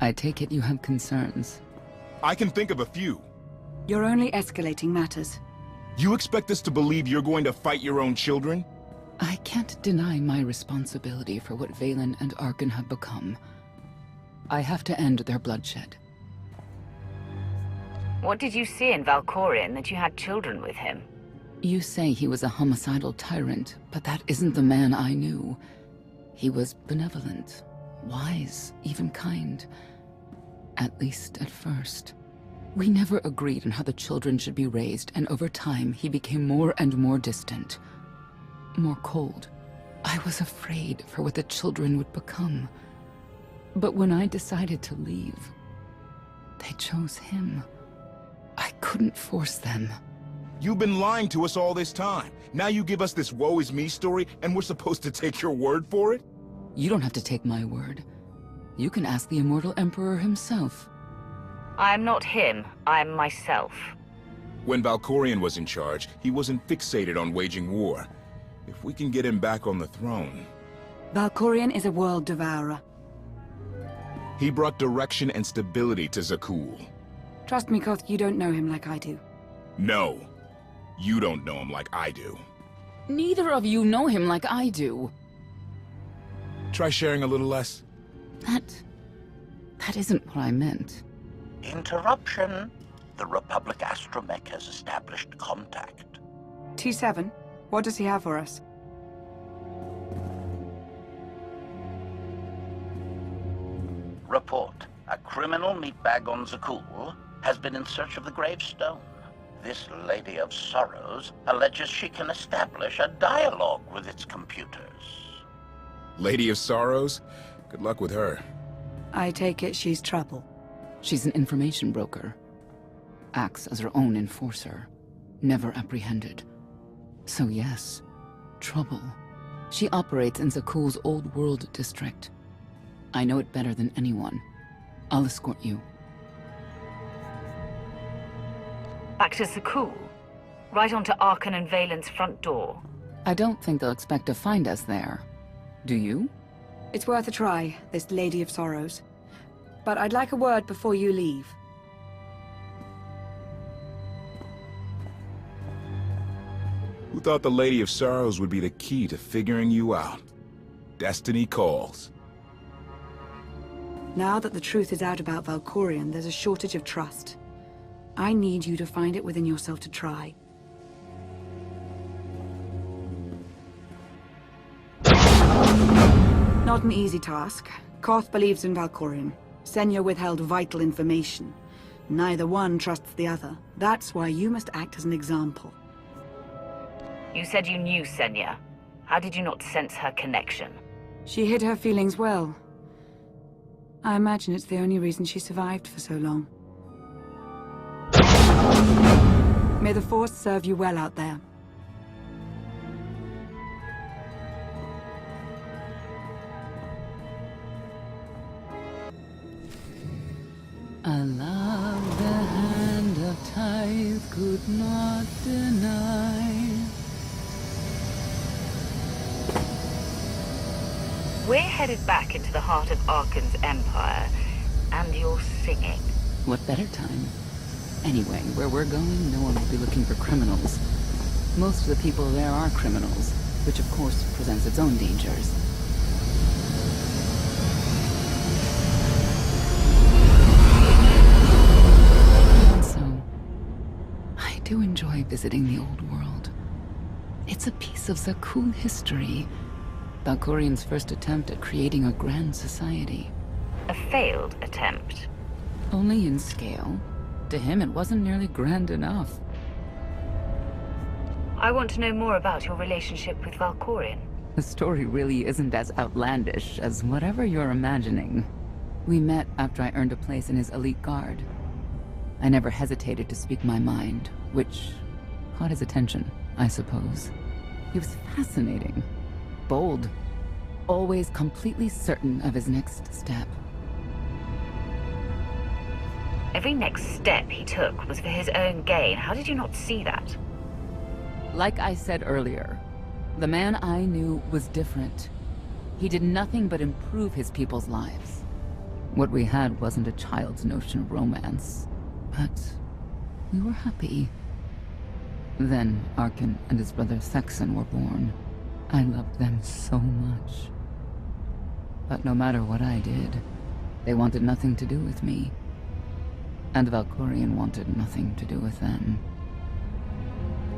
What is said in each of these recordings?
I take it you have concerns. I can think of a few. You're only escalating matters. You expect us to believe you're going to fight your own children? I can't deny my responsibility for what Valen and Arkan have become. I have to end their bloodshed. What did you see in Valkorion that you had children with him? You say he was a homicidal tyrant, but that isn't the man I knew. He was benevolent, wise, even kind. At least at first. We never agreed on how the children should be raised, and over time he became more and more distant. More cold. I was afraid for what the children would become. But when I decided to leave, they chose him. I couldn't force them. You've been lying to us all this time. Now you give us this woe is me story, and we're supposed to take your word for it? You don't have to take my word. You can ask the Immortal Emperor himself. I'm not him, I'm myself. When Valkorion was in charge, he wasn't fixated on waging war. If we can get him back on the throne... Valkorion is a world devourer. He brought direction and stability to Zakul. Trust me, Koth, you don't know him like I do. No. You don't know him like I do. Neither of you know him like I do. Try sharing a little less. That isn't what I meant. Interruption. The Republic astromech has established contact. T7, what does he have for us? Report. A criminal meatbag on Zakul has been in search of the gravestone. This Lady of Sorrows alleges she can establish a dialogue with its computers. Lady of Sorrows? Good luck with her. I take it she's trouble. She's an information broker. Acts as her own enforcer. Never apprehended. So yes, trouble. She operates in Zakul's Old World district. I know it better than anyone. I'll escort you. Back to Zakul? Right onto Arkan and Valen's front door? I don't think they'll expect to find us there. Do you? It's worth a try, this Lady of Sorrows. But I'd like a word before you leave. Who thought the Lady of Sorrows would be the key to figuring you out? Destiny calls. Now that the truth is out about Valkorion, there's a shortage of trust. I need you to find it within yourself to try. Not an easy task. Koth believes in Valkorion. Senya withheld vital information. Neither one trusts the other. That's why you must act as an example. You said you knew Senya. How did you not sense her connection? She hid her feelings well. I imagine it's the only reason she survived for so long. May the Force serve you well out there. A love the hand of tithe could not deny. We're headed back into the heart of Arkan's empire, and you're singing. What better time? Anyway, where we're going, no one will be looking for criminals. Most of the people there are criminals, which of course presents its own dangers. And so, I do enjoy visiting the old world. It's a piece of Zakul history. Valkorion's first attempt at creating a grand society. A failed attempt. Only in scale. To him, it wasn't nearly grand enough. I want to know more about your relationship with Valkorion. The story really isn't as outlandish as whatever you're imagining. We met after I earned a place in his elite guard. I never hesitated to speak my mind, which caught his attention, I suppose. He was fascinating. Bold. Always completely certain of his next step. Every next step he took was for his own gain. How did you not see that? Like I said earlier, the man I knew was different. He did nothing but improve his people's lives. What we had wasn't a child's notion of romance, but we were happy. Then Arkin and his brother Thexan were born. I loved them so much. But no matter what I did, they wanted nothing to do with me. And Valkorion wanted nothing to do with them.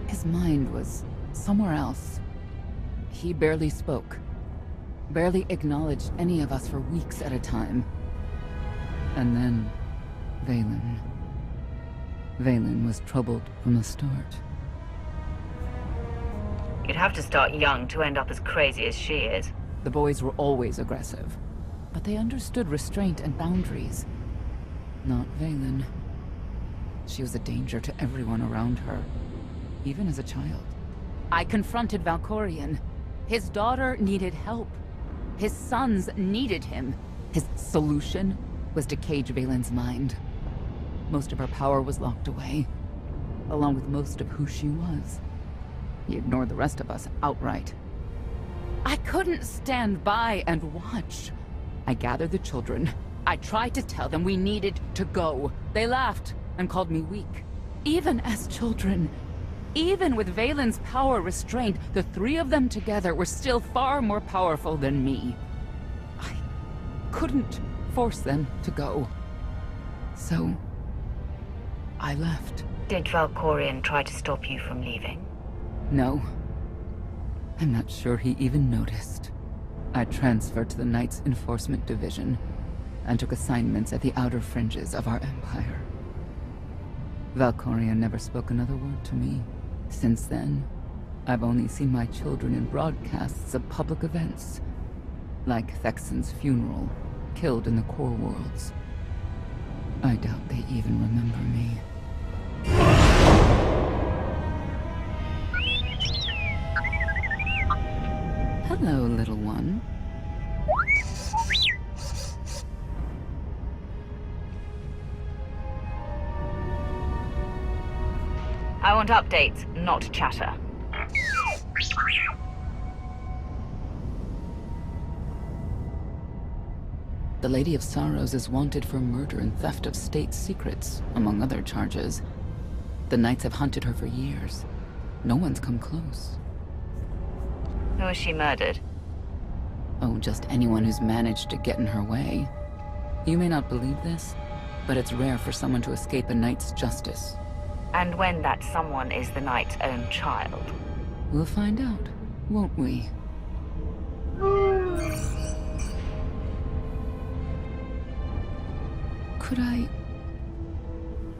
His mind was somewhere else. He barely spoke. Barely acknowledged any of us for weeks at a time. And then, Vaylin. Vaylin was troubled from the start. You'd have to start young to end up as crazy as she is. The boys were always aggressive, but they understood restraint and boundaries. Not Vaylin. She was a danger to everyone around her, even as a child. I confronted Valkorion. His daughter needed help. His sons needed him. His solution was to cage Vaylin's mind. Most of her power was locked away, along with most of who she was. He ignored the rest of us outright. I couldn't stand by and watch. I gathered the children. I tried to tell them we needed to go. They laughed and called me weak. Even as children, even with Vaylin's power restrained, the three of them together were still far more powerful than me. I couldn't force them to go. So, I left. Did Valkorion try to stop you from leaving? No. I'm not sure he even noticed. I transferred to the Knights Enforcement Division and took assignments at the outer fringes of our empire. Valkorion never spoke another word to me. Since then, I've only seen my children in broadcasts of public events, like Thexan's funeral, killed in the Core Worlds. I doubt they even remember me. Hello, little one. I want updates, not chatter. The Lady of Sorrows is wanted for murder and theft of state secrets, among other charges. The Knights have hunted her for years. No one's come close. Who was she murdered? Oh, just anyone who's managed to get in her way. You may not believe this, but it's rare for someone to escape a knight's justice. And when that someone is the knight's own child? We'll find out, won't we? Could I...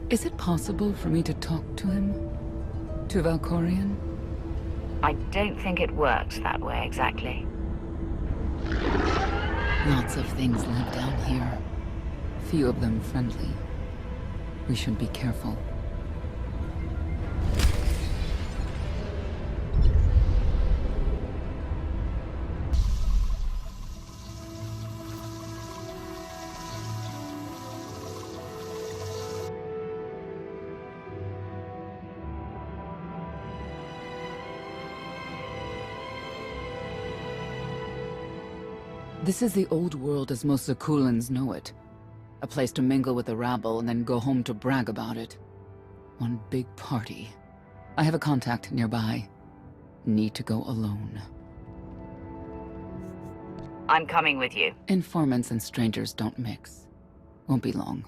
Is it possible for me to talk to him? To Valkorion? I don't think it works that way exactly. Lots of things live down here. Few of them friendly. We should be careful. This is the old world as most Zakulans know it. A place to mingle with the rabble and then go home to brag about it. One big party. I have a contact nearby. Need to go alone. I'm coming with you. Informants and strangers don't mix. Won't be long.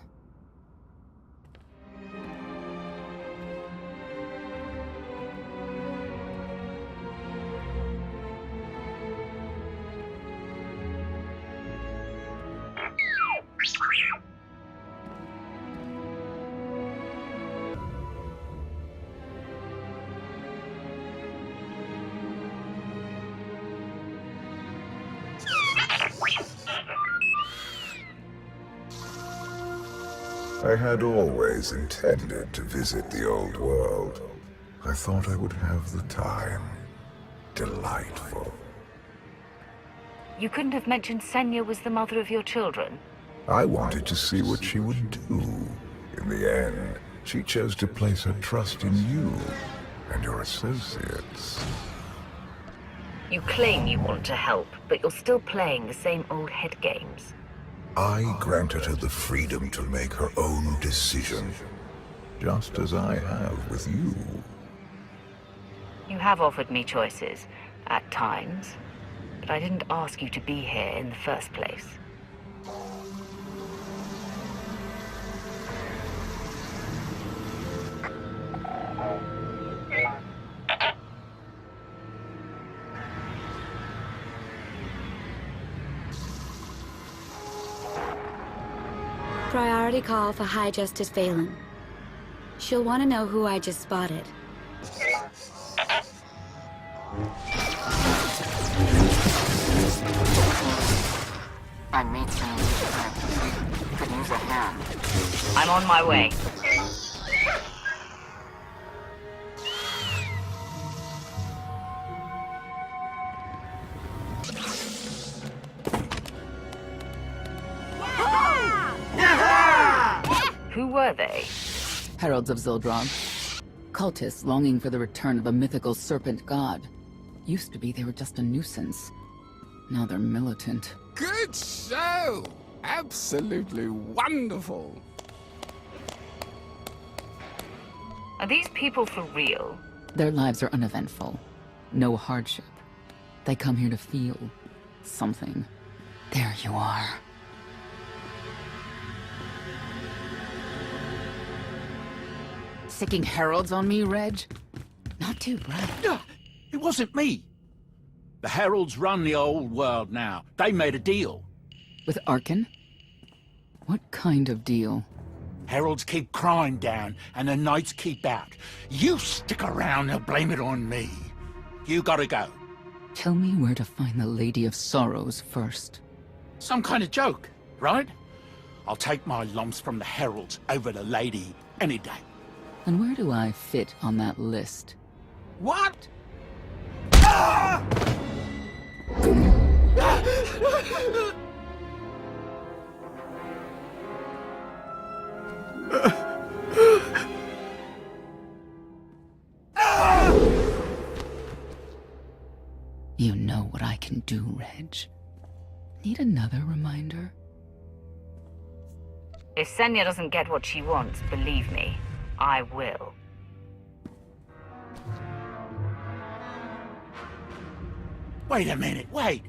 I had always intended to visit the old world. I thought I would have the time. Delightful. You couldn't have mentioned Senya was the mother of your children? I wanted to see what she would do. In the end, she chose to place her trust in you and your associates. You claim you want to help, but you're still playing the same old head games. I granted her the freedom to make her own decision, just as I have with you. You have offered me choices, at times, but I didn't ask you to be here in the first place. Priority call for High Justice Phelan. She'll want to know who I just spotted. I made some new friends. Could use a hand. I'm on my way. Who were they? Heralds of Zuldrog. Cultists longing for the return of a mythical serpent god. Used to be they were just a nuisance. Now they're militant. Good show! Absolutely wonderful! Are these people for real? Their lives are uneventful. No hardship. They come here to feel something. There you are. Sicking heralds on me, Reg? Not too bright. No, it wasn't me. The Heralds run the old world now. They made a deal. With Arkin? What kind of deal? Heralds keep crime down, and the Knights keep out. You stick around and blame it on me. You gotta go. Tell me where to find the Lady of Sorrows first. Some kind of joke, right? I'll take my lumps from the Heralds over the Lady any day. And where do I fit on that list? What? You know what I can do, Reg. Need another reminder? If Senya doesn't get what she wants, believe me, I will. Wait a minute, wait.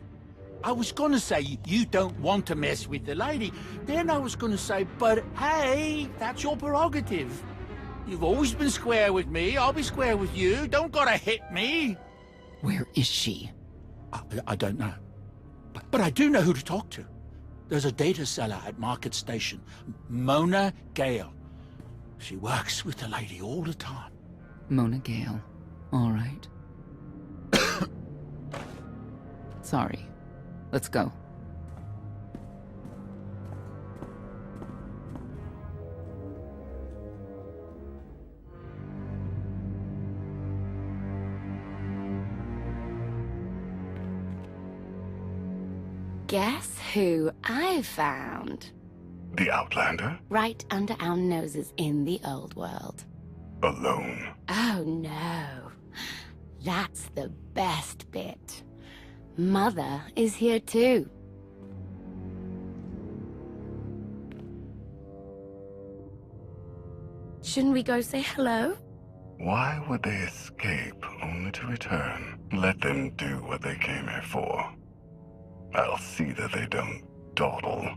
I was gonna say you don't want to mess with the lady. Then I was gonna say, but hey, that's your prerogative. You've always been square with me, I'll be square with you. Don't gotta hit me. Where is she? I don't know. But I do know who to talk to. There's a data seller at Market Station, Mona Gale. She works with the lady all the time. Mona Gale. All right. Sorry. Let's go. Guess who I found? The Outlander? Right under our noses in the old world. Alone. Oh no. That's the best bit. Mother is here too. Shouldn't we go say hello? Why would they escape only to return? Let them do what they came here for. I'll see that they don't dawdle.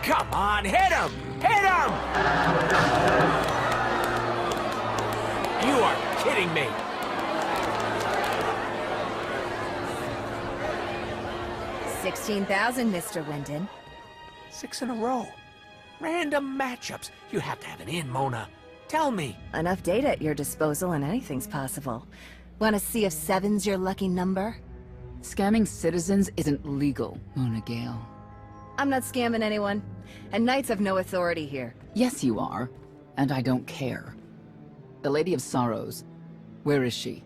Come on, hit him! Hit him! You are kidding me. $16,000, Mr. Wyndon. 6 in a row. Random matchups. You have to have an in, Mona. Tell me. Enough data at your disposal and anything's possible. Want to see if 7's your lucky number? Scamming citizens isn't legal, Mona Gale. I'm not scamming anyone. And Knights have no authority here. Yes, you are. And I don't care. The Lady of Sorrows. Where is she?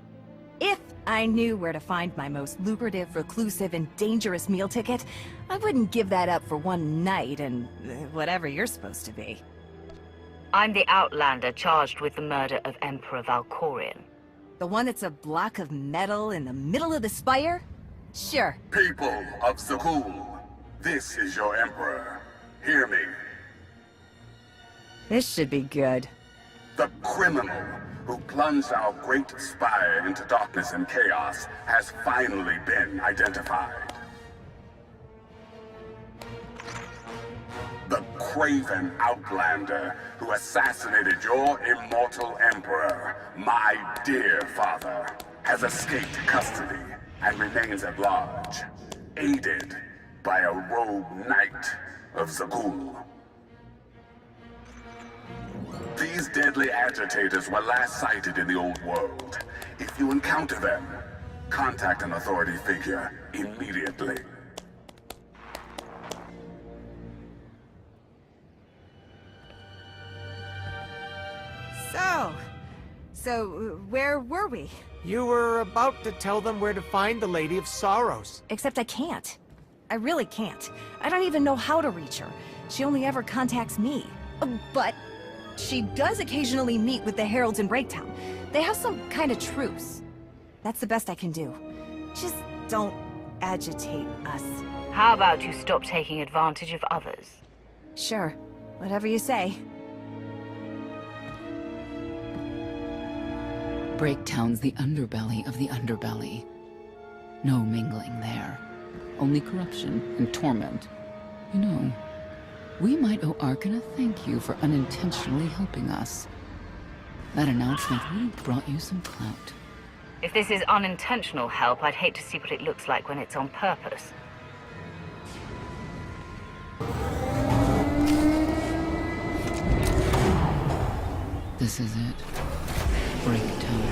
If I knew where to find my most lucrative, reclusive, and dangerous meal ticket, I wouldn't give that up for one night and whatever you're supposed to be. I'm the Outlander charged with the murder of Emperor Valkorion. The one that's a block of metal in the middle of the spire? Sure. People of Zakul, this is your Emperor. Hear me. This should be good. The criminal who plunged our great spire into darkness and chaos has finally been identified. The craven Outlander who assassinated your immortal Emperor, my dear father, has escaped custody and remains at large, aided by a rogue knight of Zakul. These deadly agitators were last sighted in the old world. If you encounter them, contact an authority figure immediately. So, where were we? You were about to tell them where to find the Lady of Sorrows. Except I can't. I really can't. I don't even know how to reach her. She only ever contacts me. But she does occasionally meet with the Heralds in Breaktown. They have some kind of truce. That's the best I can do. Just don't agitate us. How about you stop taking advantage of others? Sure. Whatever you say. Breaktown's the underbelly of the underbelly. No mingling there. Only corruption and torment. You know, we might owe Arkan a thank you for unintentionally helping us. That announcement really brought you some clout. If this is unintentional help, I'd hate to see what it looks like when it's on purpose. This is it. Breaktown.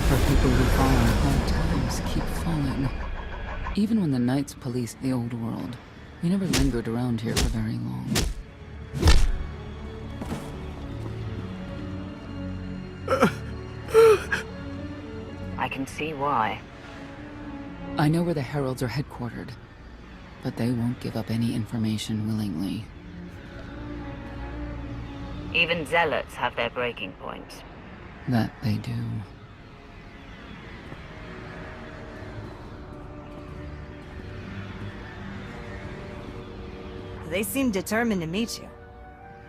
For people who fall in hard times keep falling. Even when the Knights policed the old world, we never lingered around here for very long. I can see why. I know where the Heralds are headquartered, but they won't give up any information willingly. Even Zealots have their breaking points. That they do. They seem determined to meet you.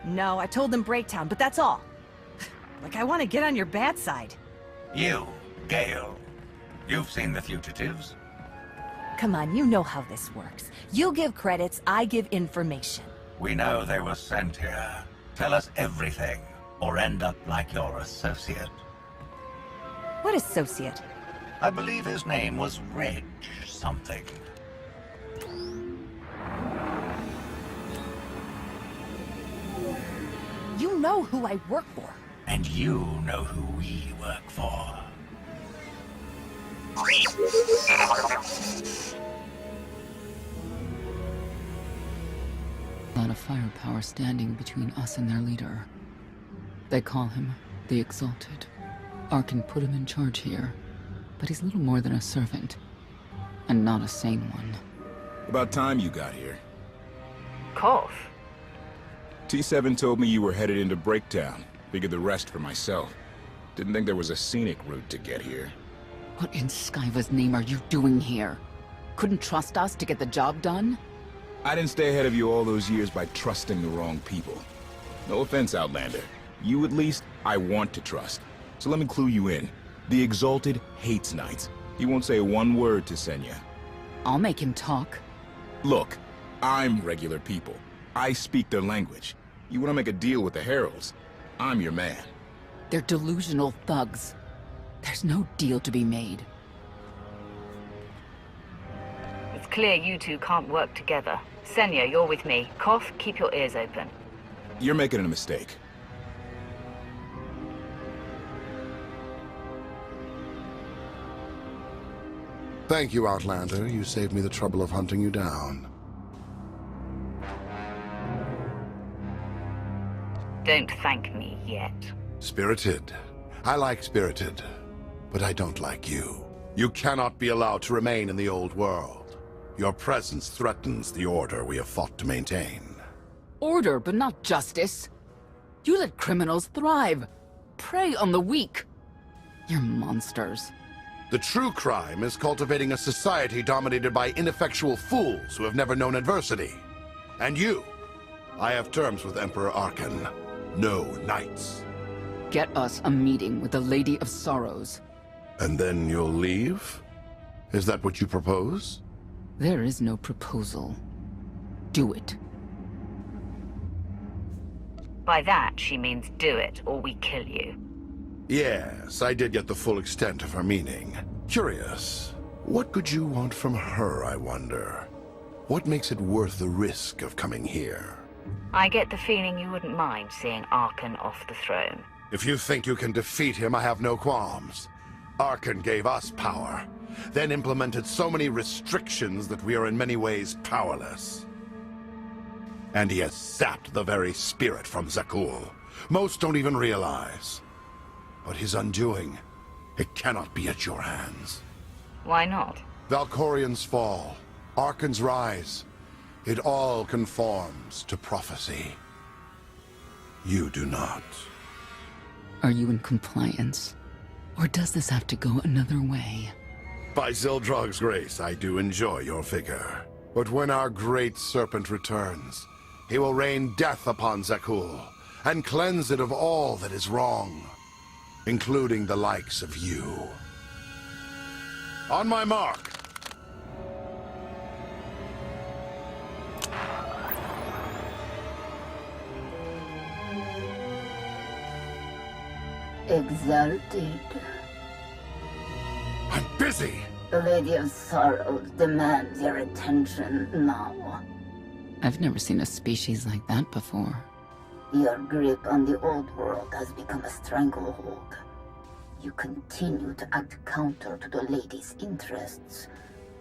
No, I told them Breaktown, but that's all. Like I want to get on your bad side. You, Gale. You've seen the fugitives. Come on, you know how this works. You give credits, I give information. We know they were sent here. Tell us everything, or end up like your associate. What associate? I believe his name was Reg something. You know who I work for. And you know who we work for. A lot of firepower standing between us and their leader. They call him the Exalted. Arkan put him in charge here, but he's little more than a servant, and not a sane one. About time you got here. Koth? T7 told me you were headed into Breaktown. Figured the rest for myself. Didn't think there was a scenic route to get here. What in Skyva's name are you doing here? Couldn't trust us to get the job done? I didn't stay ahead of you all those years by trusting the wrong people. No offense, Outlander. You at least, I want to trust. So let me clue you in. The Exalted hates Knights. He won't say one word to Senya. I'll make him talk. Look, I'm regular people. I speak their language. You want to make a deal with the Heralds? I'm your man. They're delusional thugs. There's no deal to be made. It's clear you two can't work together. Senya, you're with me. Koth, keep your ears open. You're making a mistake. Thank you, Outlander. You saved me the trouble of hunting you down. Don't thank me yet. Spirited. I like Spirited, but I don't like you. You cannot be allowed to remain in the old world. Your presence threatens the order we have fought to maintain. Order, but not justice. You let criminals thrive. Prey on the weak. You're monsters. The true crime is cultivating a society dominated by ineffectual fools who have never known adversity. And you. I have terms with Emperor Arkan. No knights. Get us a meeting with the Lady of Sorrows. And then you'll leave? Is that what you propose? There is no proposal. Do it. By that, she means do it, or we kill you. Yes, I did get the full extent of her meaning. Curious. What could you want from her, I wonder? What makes it worth the risk of coming here? I get the feeling you wouldn't mind seeing Arkan off the throne. If you think you can defeat him, I have no qualms. Arkan gave us power, then implemented so many restrictions that we are in many ways powerless. And he has sapped the very spirit from Zakul. Most don't even realize. But his undoing, it cannot be at your hands. Why not? Valkorian's fall, Arkan's rise, it all conforms to prophecy. You do not. Are you in compliance? Or does this have to go another way? By Zildrog's grace, I do enjoy your vigor. But when our great serpent returns, he will rain death upon Zakul, and cleanse it of all that is wrong, including the likes of you. On my mark! Exalted. I'm busy! The Lady of Sorrows demands your attention now. I've never seen a species like that before. Your grip on the old world has become a stranglehold. You continue to act counter to the Lady's interests,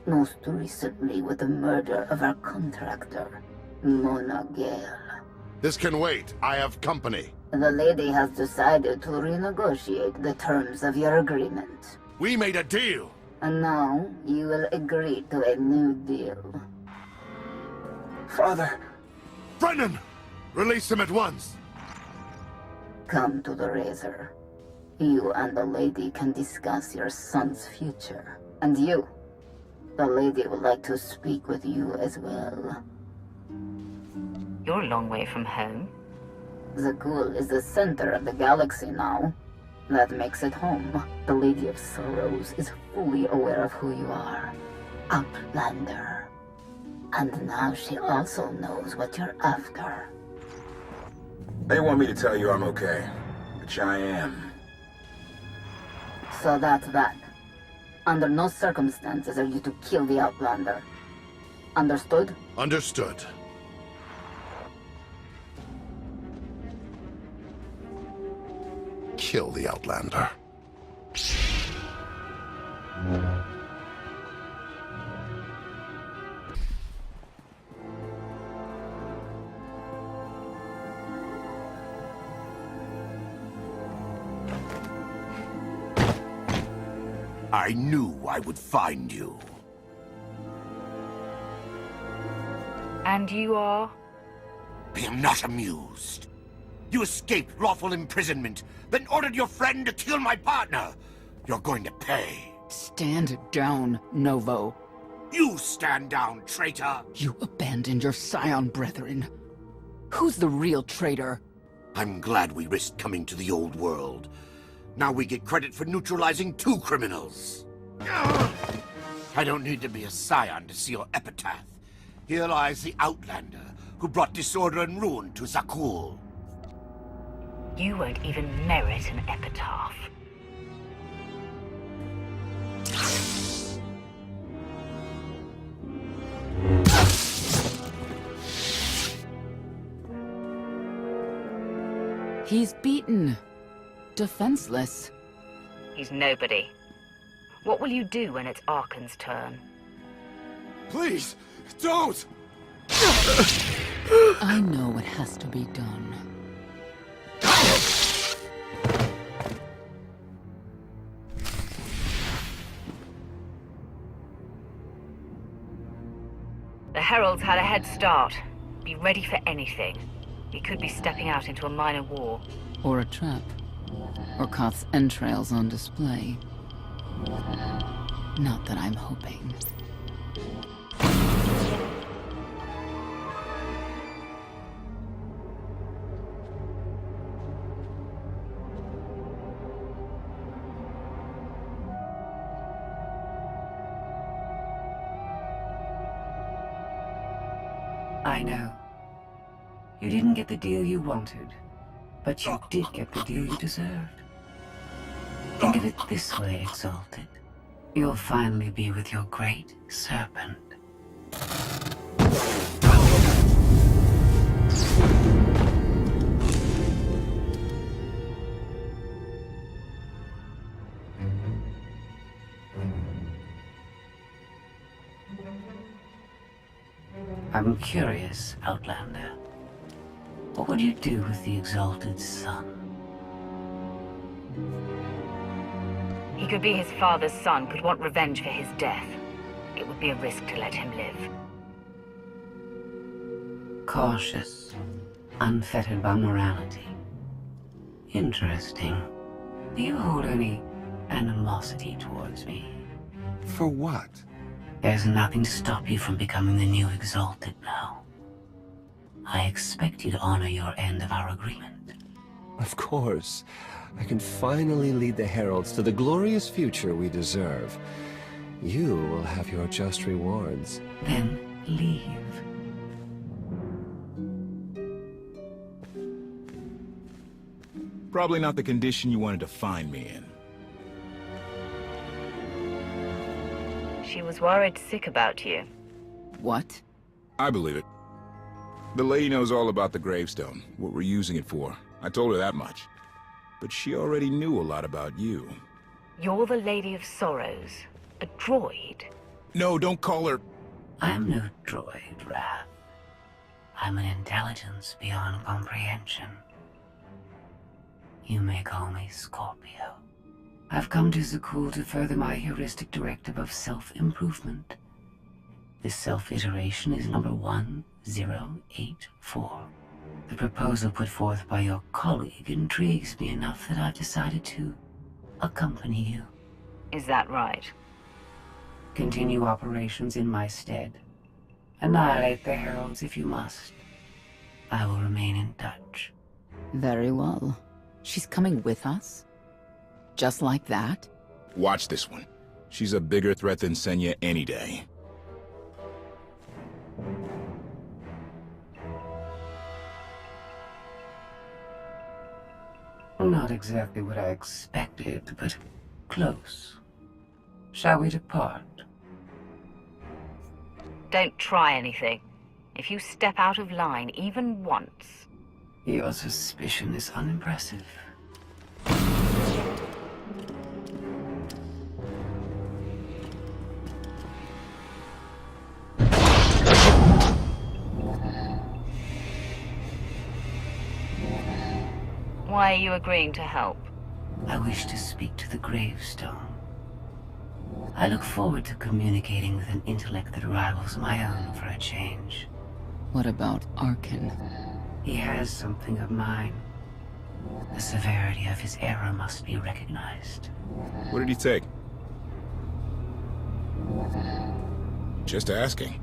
most recently with the murder of our contractor, Mona Gale. This can wait. I have company. The Lady has decided to renegotiate the terms of your agreement. We made a deal! And now, you will agree to a new deal. Father! Brennan! Release him at once! Come to the Razor. You and the Lady can discuss your son's future. And you, the Lady would like to speak with you as well. You're a long way from home. Zakul is the center of the galaxy now. That makes it home. The Lady of Sorrows is fully aware of who you are. Outlander. And now she also knows what you're after. They want me to tell you I'm okay, which I am. So that's that. Under no circumstances are you to kill the Outlander. Understood? Understood. Kill the Outlander. I knew I would find you. And you are? I am not amused. You escaped lawful imprisonment, then ordered your friend to kill my partner. You're going to pay. Stand down, Novo. You stand down, traitor! You abandoned your scion brethren. Who's the real traitor? I'm glad we risked coming to the old world. Now we get credit for neutralizing 2 criminals. I don't need to be a scion to see your epitaph. Here lies the Outlander, who brought disorder and ruin to Zakul. You won't even merit an epitaph. He's beaten. Defenseless. He's nobody. What will you do when it's Arkan's turn? Please, don't! I know what has to be done. The Heralds had a head start. Be ready for anything. He could be stepping out into a minor war. Or a trap. Or Koth's entrails on display. Not that I'm hoping. I know. You didn't get the deal you wanted, but you did get the deal you deserved. Think of it this way, Exalted. You'll finally be with your great serpent. I'm curious, Outlander. What would you do with the Exalted Son? He could be his father's son, could want revenge for his death. It would be a risk to let him live. Cautious, unfettered by morality. Interesting. Do you hold any animosity towards me? For what? There's nothing to stop you from becoming the new Exalted now. I expect you to honor your end of our agreement. Of course. I can finally lead the Heralds to the glorious future we deserve. You will have your just rewards. Then leave. Probably not the condition you wanted to find me in. She was worried sick about you. What? I believe it. The lady knows all about the gravestone, what we're using it for. I told her that much. But she already knew a lot about you. You're the Lady of Sorrows. A droid. No, don't call her... I'm no droid, Wrath. I'm an intelligence beyond comprehension. You may call me Scorpio. I've come to Zakul to further my heuristic directive of self-improvement. This self-iteration is number 1084. The proposal put forth by your colleague intrigues me enough that I've decided to accompany you. Is that right? Continue operations in my stead. Annihilate the Heralds if you must. I will remain in touch. Very well. She's coming with us? Just like that? Watch this one. She's a bigger threat than Senya any day. Not exactly what I expected, but close. Shall we depart? Don't try anything. If you step out of line even once... Your suspicion is unimpressive. Why are you agreeing to help? I wish to speak to the gravestone. I look forward to communicating with an intellect that rivals my own for a change. What about Arkin? He has something of mine. The severity of his error must be recognized. What did he take? Just asking.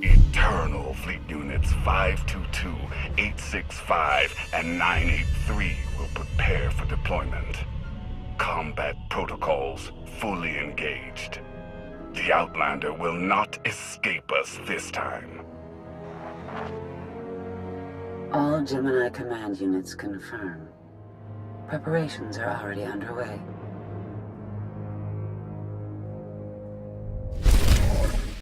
Eternal Fleet Units 522, 865, and 983 will prepare for deployment. Combat protocols fully engaged. The Outlander will not escape us this time. All Gemini command units confirm. Preparations are already underway.